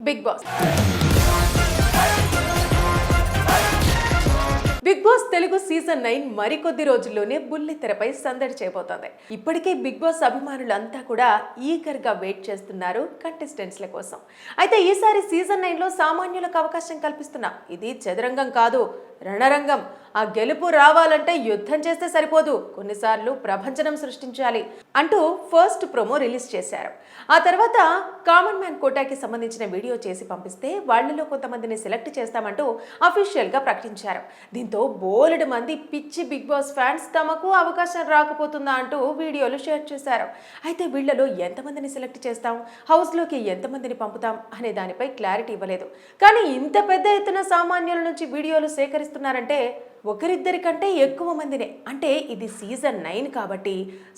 Big Boss Bigg Boss Telugu season 9 మరికొద్ది రోజుల్లోనే బుల్లి తెరపై సందడి చేయబోతోంది. ఇప్పటికే బిగ్ బాస్ అభిమానులంతా కూడా ఈగర్ గా వెయిట్ చేస్తున్నారు కంటెస్టెంట్స్ల కోసం. అయితే ఈసారి సీజన్ 9 లో సామాన్యులకు అవకాశం కల్పిస్తున్నాం. ఇది చదరంగం కాదు, రణరంగం. ఆ గెలుపు రావాలంటే యుద్ధం చేస్తే సరిపోదు, కొన్నిసార్లు ప్రభంజనం సృష్టించాలి అంటూ ఫస్ట్ ప్రోమో రిలీజ్ చేశారు. ఆ తర్వాత కామన్ మ్యాన్ కోటాకి సంబంధించిన వీడియో చేసి పంపిస్తే వాళ్ళలో కొంతమందిని సెలెక్ట్ చేస్తామంటూ అఫీషియల్ గా ప్రకటించారు. దీంతో బోలెడు మంది పిచ్చి బిగ్ బాస్ ఫ్యాన్స్ తమకు అవకాశం రాకపోతుందా అంటూ వీడియోలు షేర్ చేశారు. అయితే వీళ్లలో ఎంతమందిని సెలెక్ట్ చేస్తాం, హౌస్ లోకి ఎంతమందిని పంపుతాం అనే దానిపై క్లారిటీ ఇవ్వలేదు. కానీ ఇంత పెద్ద ఎత్తున సామాన్యుల నుంచి వీడియోలు సేకరిస్తున్నారంటే ఒకరిద్దరి కంటే ఎక్కువ మందినే. అంటే ఇది సీజన్ 9 కాబట్టి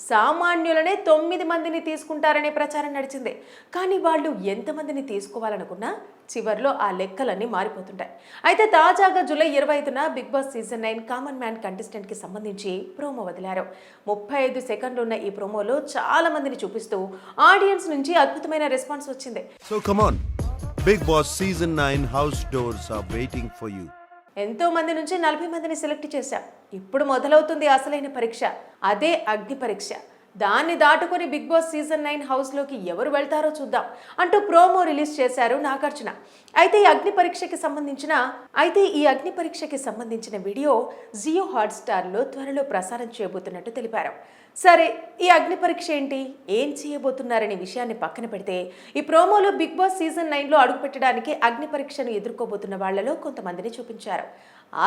సామాన్యులనే 9 మందిని తీసుకుంటారనే ప్రచారం నడిచింది. కానీ వాళ్ళు ఎంతమందిని తీసుకోవాలనుకున్నా చివర్లో ఆ లెక్కలన్నీ మారిపోతుంటాయి. అయితే తాజాగా జూలై 25న big boss season 9 common man contestant కి సంబంధించి ప్రోమో వదిలారు. 35 సెకండ్లు ఉన్న ఈ ప్రోమోలో చాలా మందిని చూపిస్తూ ఆడియన్స్ నుంచి అద్భుతమైన రెస్పాన్స్ వచ్చింది. So come on, Big Boss season 9 house doors are waiting for you. ఎంతో మంది నుంచి 40 మందిని సెలెక్ట్ చేశాం. ఇప్పుడు మొదలవుతుంది అసలైన పరీక్ష, అదే అగ్ని పరీక్ష. దాన్ని దాటుకొని బిగ్ బాస్ సీజన్ 9 హౌస్లోకి ఎవరు వెళ్తారో చూద్దాం అంటూ ప్రోమో రిలీజ్ చేశారు నాగార్జున. అయితే ఈ అగ్ని పరీక్షకి సంబంధించిన వీడియో జియో హాట్స్టార్లో త్వరలో ప్రసారం చేయబోతున్నట్టు తెలిపారు. సరే, ఈ అగ్ని పరీక్ష ఏంటి, ఏం చేయబోతున్నారనే విషయాన్ని పక్కన పెడితే ఈ ప్రోమోలో బిగ్ బాస్ సీజన్ 9లో అడుగుపెట్టడానికి అగ్ని పరీక్షను ఎదుర్కోబోతున్న వాళ్లలో కొంతమందిని చూపించారు.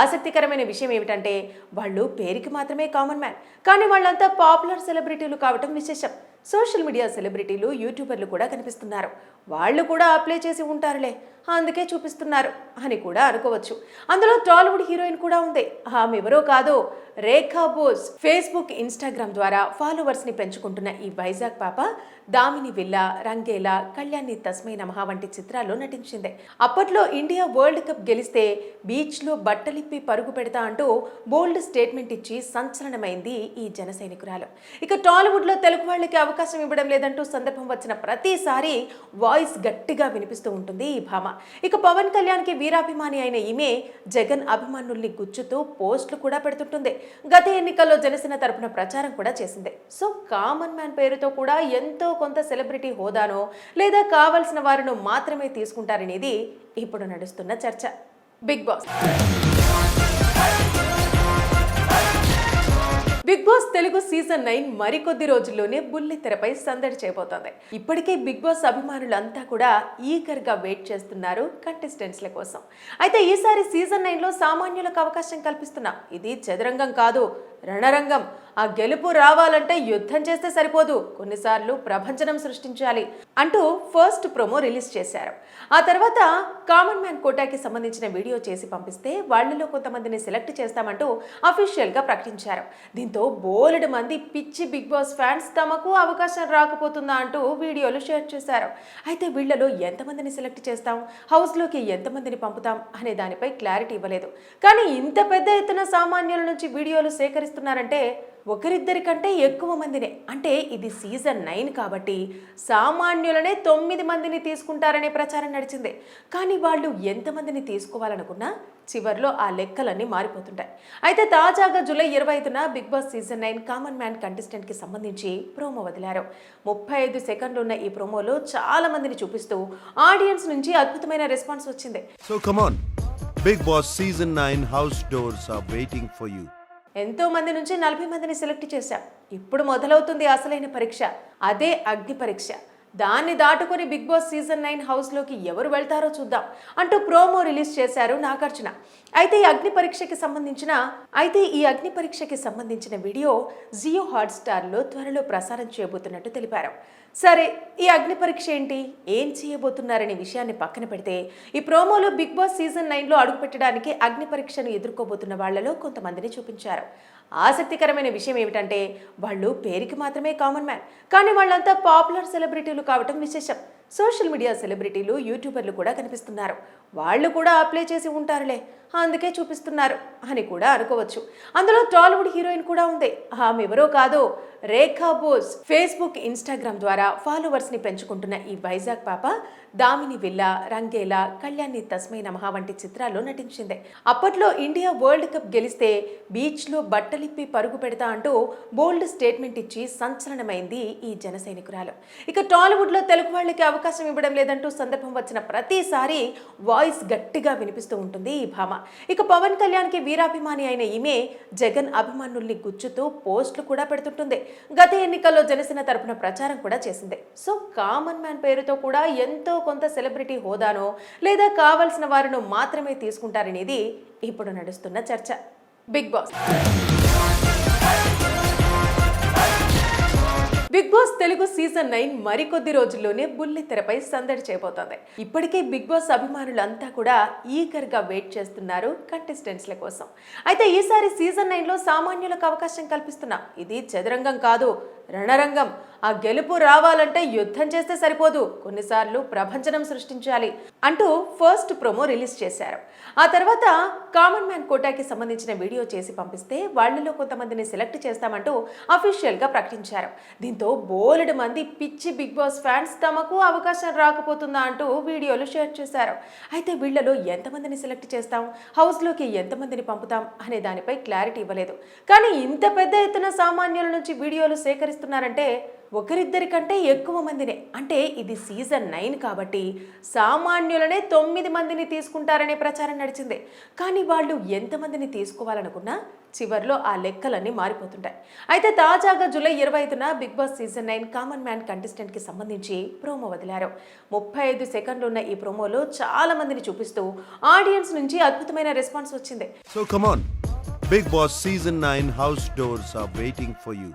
ఆసక్తికరమైన విషయం ఏమిటంటే వాళ్ళు పేరుకి మాత్రమే కామన్ మ్యాన్, కానీ వాళ్ళంతా పాపులర్ సెలబ్రిటీలు కావటం విశేషం. సోషల్ మీడియా సెలబ్రిటీలు, యూట్యూబర్లు కూడా కనిపిస్తున్నారు. వాళ్ళు కూడా అప్లై చేసి ఉంటారులే, అందుకే చూపిస్తున్నారు అని కూడా అనుకోవచ్చు. అందులో టాలీవుడ్ హీరోయిన్ కూడా ఉంది. ఆమె ఎవరో కాదు, రేఖా బోస్. ఫేస్బుక్, ఇన్స్టాగ్రామ్ ద్వారా ఫాలోవర్స్ ని పెంచుకుంటున్న ఈ వైజాగ్ పాప దామిని విల్లా, రంగేలా, కళ్యాణి తస్మై నమః వంటి చిత్రాల్లో నటించింది. అప్పట్లో ఇండియా వరల్డ్ కప్ గెలిస్తే బీచ్ లో బట్టలిప్పి పరుగు పెడతా అంటూ బోల్డ్ స్టేట్మెంట్ ఇచ్చి సంచలనమైంది ఈ జన సైనికురాలు. ఇక టాలీవుడ్ లో తెలుగు వాళ్ళకి అవకాశం ఇవ్వడం లేదంటూ సందర్భం వచ్చిన ప్రతిసారి వాయిస్ గట్టిగా వినిపిస్తూ ఉంటుంది ఈ భామ. ఇక పవన్ కళ్యాణ్ కి వీరాభిమాని అయిన ఈమె జగన్ అభిమానుల్ని గుచ్చుతూ పోస్టులు కూడా పెడుతుంటుంది. గత ఎన్నికల్లో జనసేన తరపున ప్రచారం కూడా చేసింది. సో కామన్ మ్యాన్ పేరుతో కూడా ఎంతో కొంత సెలబ్రిటీ హోదానో లేదా కావలసిన వారిను మాత్రమే తీసుకుంటారనేది ఇప్పుడు నడుస్తున్న చర్చ. బిగ్ బాస్ తెలుగు సీజన్ 9 మరికొద్ది రోజుల్లోనే బుల్లి తెరపై సందడి చేయబోతోంది. ఇప్పటికే బిగ్ బాస్ అభిమానులంతా కూడా ఈగర్ గా వెయిట్ చేస్తున్నారు కంటెస్టెంట్స్ల కోసం. అయితే ఈసారి సీజన్ 9 లో సామాన్యులకు అవకాశం కల్పిస్తున్నాం. ఇది చదరంగం కాదు, రణరంగం. ఆ గెలుపు రావాలంటే యుద్ధం చేస్తే సరిపోదు, కొన్నిసార్లు ప్రభంజనం సృష్టించాలి అంటూ ఫస్ట్ ప్రోమో రిలీజ్ చేశారు. ఆ తర్వాత కామన్ మ్యాన్ కోటాకి సంబంధించిన వీడియో చేసి పంపిస్తే వాళ్ళలో కొంతమందిని సెలెక్ట్ చేస్తామంటూ అఫీషియల్ గా ప్రకటించారు. దీంతో బోలెడు మంది పిచ్చి బిగ్ బాస్ ఫ్యాన్స్ తమకు అవకాశం రాకపోతుందా అంటూ వీడియోలు షేర్ చేశారు. అయితే వీళ్లలో ఎంతమందిని సెలెక్ట్ చేస్తాం, హౌస్ లోకి ఎంతమందిని పంపుతాం అనే దానిపై క్లారిటీ ఇవ్వలేదు. కానీ ఇంత పెద్ద ఎత్తున సామాన్యుల నుంచి వీడియోలు సేకరిస్తున్నారంటే ఒకరిద్దరి కంటే ఎక్కువ మందినే. అంటే ఇది సీజన్ 9 కాబట్టి సామాన్యులనే 9 మందిని తీసుకుంటారనే ప్రచారం నడిచింది. కానీ వాళ్ళు ఎంతమందిని తీసుకోవాలనుకున్నా చివర్లో ఆ లెక్కలన్నీ మారిపోతుంటాయి. అయితే తాజాగా జూలై 25న big boss season 9 common man contestant కి సంబంధించి ప్రోమో వదిలారు. 35 సెకండ్లు ఉన్న ఈ ప్రోమోలో చాలా మందిని చూపిస్తూ ఆడియన్స్ నుంచి అద్భుతమైన రెస్పాన్స్ వచ్చింది. So come on, Big Boss season 9 house doors are waiting for you. ఎంతో మంది నుంచి 40 మందిని సెలెక్ట్ చేశాం. ఇప్పుడు మొదలవుతుంది అసలైన పరీక్ష, అదే అగ్ని పరీక్ష. దాన్ని దాటుకొని బిగ్ బాస్ సీజన్ 9 హౌస్లోకి ఎవరు వెళ్తారో చూద్దాం అంటూ ప్రోమో రిలీజ్ చేశారు నాగార్జున. అయితే ఈ అగ్ని పరీక్షకి సంబంధించిన వీడియో జియో హాట్స్టార్లో త్వరలో ప్రసారం చేయబోతున్నట్టు తెలిపారు. సరే, ఈ అగ్ని పరీక్ష ఏంటి, ఏం చేయబోతున్నారనే విషయాన్ని పక్కన పెడితే ఈ ప్రోమోలో బిగ్ బాస్ సీజన్ 9లో అడుగుపెట్టడానికి అగ్ని పరీక్షను ఎదుర్కోబోతున్న వాళ్లలో కొంతమందిని చూపించారు. ఆసక్తికరమైన విషయం ఏమిటంటే వాళ్ళు పేరుకి మాత్రమే కామన్ మ్యాన్, కానీ వాళ్ళంతా పాపులర్ సెలబ్రిటీలు కావటం విశేషం. సోషల్ మీడియా సెలబ్రిటీలు యూట్యూబర్లు కూడా కనిపిస్తున్నారు. వాళ్ళు కూడా అప్లై చేసి ఉంటారులే, అందుకే చూపిస్తున్నారు అని కూడా అనుకోవచ్చు. అందులో టాలీవుడ్ హీరోయిన్ కూడా ఉంది. ఆమె ఎవరో కాదు, రేఖా బోస్. ఫేస్బుక్, ఇన్స్టాగ్రామ్ ద్వారా ఫాలోవర్స్ ని పెంచుకుంటున్న ఈ వైజాగ్ పాప దామిని విల్లా, రంగేలా, కళ్యాణి తస్మై నమః వంటి చిత్రాల్లో నటించింది. అప్పట్లో ఇండియా వరల్డ్ కప్ గెలిస్తే బీచ్ లో బట్టలిప్పి పరుగు పెడతా అంటూ బోల్డ్ స్టేట్మెంట్ ఇచ్చి సంచలనమైంది ఈ జన సైనికురాలు. ఇక టాలీవుడ్ లో తెలుగు వాళ్ళకి అవకాశం ఇవ్వడం లేదంటూ సందర్భం వచ్చిన ప్రతిసారి వాయిస్ గట్టిగా వినిపిస్తూ ఉంటుంది ఈ భామ. ఇక పవన్ కళ్యాణ్ కి వీరాభిమాని అయిన ఈమె జగన్ అభిమానుల్ని గుచ్చుతూ పోస్టులు కూడా పెడుతుంటుంది. గత ఎన్నికల్లో జనసేన తరపున ప్రచారం కూడా చేసింది. సో కామన్ మ్యాన్ పేరుతో కూడా ఎంతో కొంత సెలబ్రిటీ హోదానో లేదా కావలసిన వారిను మాత్రమే తీసుకుంటారనేది ఇప్పుడు నడుస్తున్న చర్చ. Bigg Boss Bigg Boss Telugu season 9 మరికొద్ది రోజుల్లోనే బుల్లి తెరపై సందడి చేయబోతోంది. ఇప్పటికే బిగ్ బాస్ అభిమానులంతా కూడా ఈగర్ గా వెయిట్ చేస్తున్నారు కంటెస్టెంట్స్ల కోసం. అయితే ఈసారి సీజన్ 9లో సామాన్యులకు అవకాశం కల్పిస్తున్నాం. ఇది చదరంగం కాదు, రణరంగం. ఆ గెలుపు రావాలంటే యుద్ధం చేస్తే సరిపోదు, కొన్నిసార్లు ప్రభంజనం సృష్టించాలి అంటూ ఫస్ట్ ప్రోమో రిలీజ్ చేశారు. ఆ తర్వాత కామన్ మ్యాన్ కోటాకి సంబంధించిన వీడియో చేసి పంపిస్తే వాళ్ళలో కొంతమందిని సెలెక్ట్ చేస్తామంటూ అఫీషియల్ గా ప్రకటించారు. దీంతో బోలెడు మంది పిచ్చి బిగ్ బాస్ ఫ్యాన్స్ తమకు అవకాశం రాకపోతుందా అంటూ వీడియోలు షేర్ చేశారు. అయితే వీళ్లలో ఎంతమందిని సెలెక్ట్ చేస్తాం, హౌస్ లోకి ఎంతమందిని పంపుతాం అనే దానిపై క్లారిటీ ఇవ్వలేదు. కానీ ఇంత పెద్ద ఎత్తున సామాన్యుల నుంచి వీడియోలు సేకరిస్తున్నారంటే ఒకరిద్దరి కంటే ఎక్కువ మందినే. అంటే ఇది సీజన్ 9 కాబట్టి సామాన్యులనే 9 మందిని తీసుకుంటారనే ప్రచారం నడిచింది. కానీ వాళ్ళు ఎంతమందిని తీసుకోవాలనుకున్నా చివర్లో ఆ లెక్కలన్నీ మారిపోతుంటాయి. అయితే తాజాగా జూలై 25న big boss season 9 common man contestant కి సంబంధించి ప్రోమో వదిలారు. 35 సెకండ్లు ఉన్న ఈ ప్రోమోలో చాలా మందిని చూపిస్తూ ఆడియన్స్ నుంచి అద్భుతమైన రెస్పాన్స్ వచ్చింది. So come on, Big Boss Season 9 house doors are waiting for you.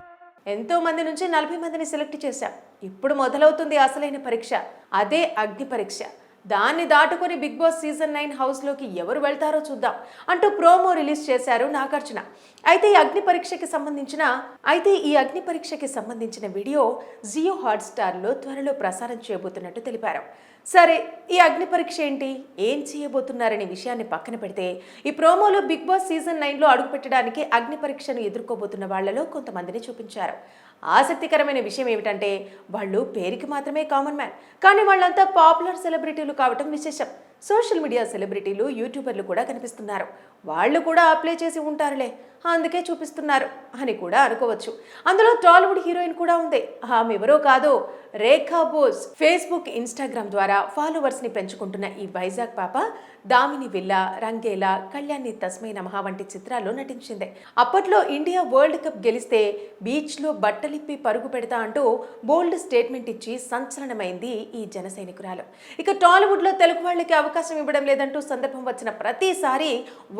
ఎంతో మంది నుంచి 40 మందిని సెలెక్ట్ చేశాం. ఇప్పుడు మొదలవుతుంది అసలైన పరీక్ష, అదే అగ్ని పరీక్ష. దాన్ని దాటుకొని బిగ్ బాస్ సీజన్ 9 హౌస్లోకి ఎవరు వెళ్తారో చూద్దాం అంటూ ప్రోమో రిలీజ్ చేశారు నాగార్జున. అయితే ఈ అగ్ని పరీక్షకి సంబంధించిన వీడియో జియో హాట్స్టార్లో త్వరలో ప్రసారం చేయబోతున్నట్టు తెలిపారు. సరే, ఈ అగ్ని పరీక్ష ఏంటి, ఏం చేయబోతున్నారనే విషయాన్ని పక్కన పెడితే ఈ ప్రోమోలో బిగ్ బాస్ సీజన్ 9లో అడుగుపెట్టడానికి అగ్ని పరీక్షను ఎదుర్కోబోతున్న వాళ్లలో కొంతమందిని చూపించారు. ఆసక్తికరమైన విషయం ఏమిటంటే వాళ్ళు పేరుకి మాత్రమే కామన్ మ్యాన్, కానీ వాళ్ళంతా పాపులర్ సెలబ్రిటీలు కావటం విశేషం. సోషల్ మీడియా సెలబ్రిటీలు, యూట్యూబర్లు కూడా కనిపిస్తున్నారు. వాళ్ళు కూడా అప్లై చేసి ఉంటారులే, అందుకే చూపిస్తున్నారు అని కూడా అనుకోవచ్చు. అందులో టాలీవుడ్ హీరోయిన్ కూడా ఉంది. ఆమె ఎవరో కాదు, రేఖా బోస్. ఫేస్బుక్, ఇన్స్టాగ్రామ్ ద్వారా ఫాలోవర్స్ ని పెంచుకుంటున్న ఈ వైజాగ్ పాప దామిని విల్లా, రంగేలా, కళ్యాణి తస్మై నమః వంటి చిత్రాల్లో నటించింది. అప్పట్లో ఇండియా వరల్డ్ కప్ గెలిస్తే బీచ్ లో బట్టలిప్పి పరుగు పెడతా అంటూ బోల్డ్ స్టేట్మెంట్ ఇచ్చి సంచలనమైంది ఈ జన సైనికురాలు. ఇక టాలీవుడ్ లో తెలుగు వాళ్ళకి అవకాశం ఇవ్వడం లేదంటూ సందర్భం వచ్చిన ప్రతిసారి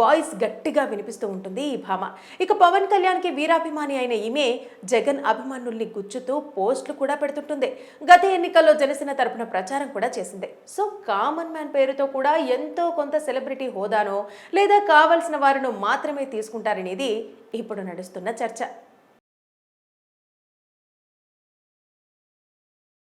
వాయిస్ గట్టిగా వినిపిస్తూ ఉంటుంది ఈ భామ. ఇక పవన్ కళ్యాణ్ కి వీరాభిమాని అయిన ఈమె జగన్ అభిమానుల్ని గుచ్చుతూ పోస్టులు కూడా పెడుతుంటుంది. గత ఎన్నికల్లో జనసేన తరపున ప్రచారం కూడా చేసింది. సో కామన్ మ్యాన్ పేరుతో కూడా ఎంతో కొంత సెలబ్రిటీ హోదానో లేదా కావలసిన వారిను మాత్రమే తీసుకుంటారనేది ఇప్పుడు నడుస్తున్న చర్చ.